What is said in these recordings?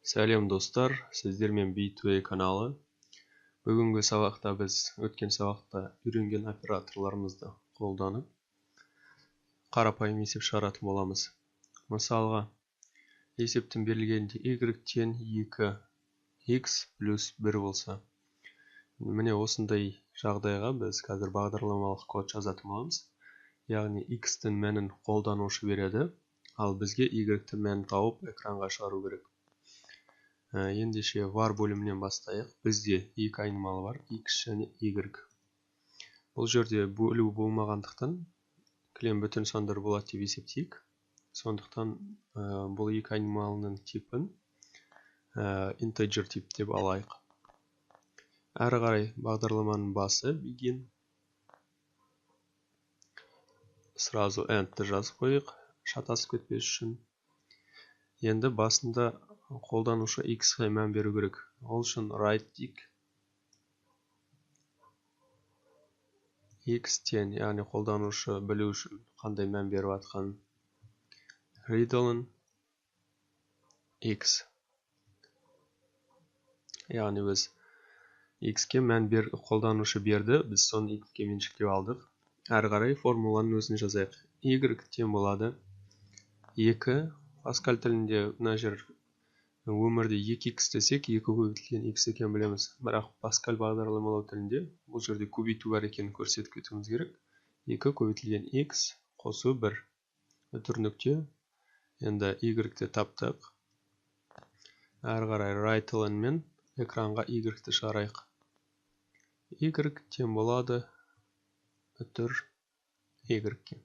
Сәлем достар, сіздермен B2A каналы. Бүгінгі сабақта біз өткен сабақта үйренген операторларымызды қолданып қарапайым есеп шығаратын боламыз. Мысалға, есептің берілгенде y тең 2x плюс 1 болса. Міне осындай жағдайға біз қазір бағдарламалық код жазатын боламыз. Яғни x-тің мәнін қолданушы береді, ал бізге y-тің мәнін тауып экранға шығару керек. Ендеше var бөлімінен бастайық. Бізде екі айнымалы бар, x және y. Бұл жерде бөлу болмағандықтан кілем бүтін сандар болады деп есептейік. Сондықтан бұл екі айнымалының типін integer тип деп алайық. Әрі қарай бағдарламаның басы begin. Сразу end'ті жазып қойық, шатасып кетпес үшін. Енді басында қолданушы x-ға мән беру керек. Ол үшін write дейік. X тең, яғни қолданушы білу үшін қандай мән беріп атқан. Readline x. Яғни біз x-ке мән қолданушы берді, біз соны x-ке меншіктеп алдық. Әрі қарай формуланың өзін жазайық. Y тең болады 2. Паскаль тілінде мына жер өмірде 2x десек, 2 көбейтілген x екенін білеміз. Бірақ Паскаль бағдарламалау тілінде бұл жерде көбейту бар екенін көрсетіп кетуіміз керек. 2 көбейтілген x қосу 1. Үтір нүкте. Енді y-ті таптық. Әрі қарай write-line мен экранға y-ті шығарайық. Y тең болады үтір y-ке.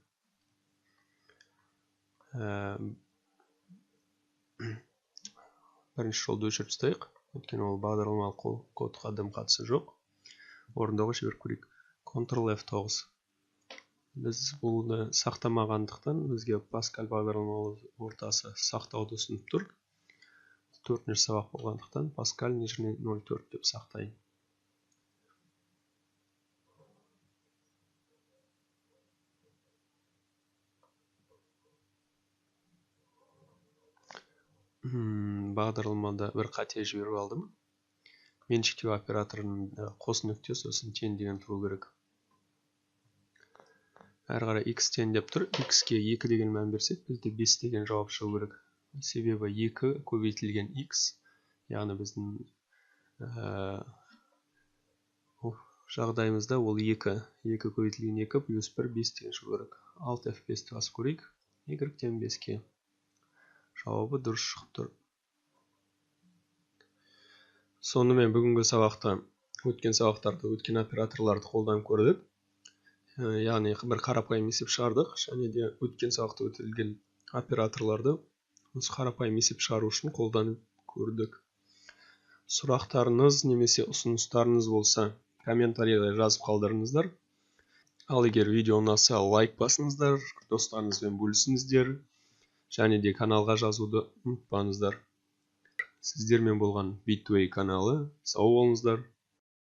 Бірінші жолды өшіріп тастайық. Өйткені ол бағдарламалық кодқа дым қатысы жоқ. Орындауға жіберіп көрейік. Ctrl+F9. Біз бұны сақтамағандықтан бізге Паскаль бағдарламалық ортасы сақтауды ұсынып тұр. 4-ші сабақ болғандықтан Паскаль нежірінен 0.4 деп сақтайын. Бағдарламада бір қате жіберіп алдым. Меншіктеу операторының қос нүкте сосын тең деген тұру керек. Әрі қарай x тең деп тұр. X-ке 2 деген мән берсек, бізде 5 деген жауап шығу керек. Себебі 2 көбейтілген x, яғни біздің жағдайымызда ол 2. 2 көбейтілген 2 плюс 1 5 деген шығу керек. Alt F5-ті басып көрейік. Y тең 5-ке. Жауабы дұрыс шығып тұр. Сонымен бүгінгі сабақта өткен сабақтарда өткен операторларды қолданып көрдік. Яғни бір қарапайым есеп шығардық, және де өткен сабақта өтілген операторларды осы қарапайым есеп шығару үшін қолданып көрдік. Сұрақтарыңыз немесе ұсыныстарыңыз болса, комментарийға жазып қалдырыңыздар. Ал егер видео ұнаса, лайк басыңыздар, достарыңызбен бөлісіңіздер, және де каналға жазуды ұмытпаңыздар. Сіздермен болған B2A каналы. Сау болыңыздар.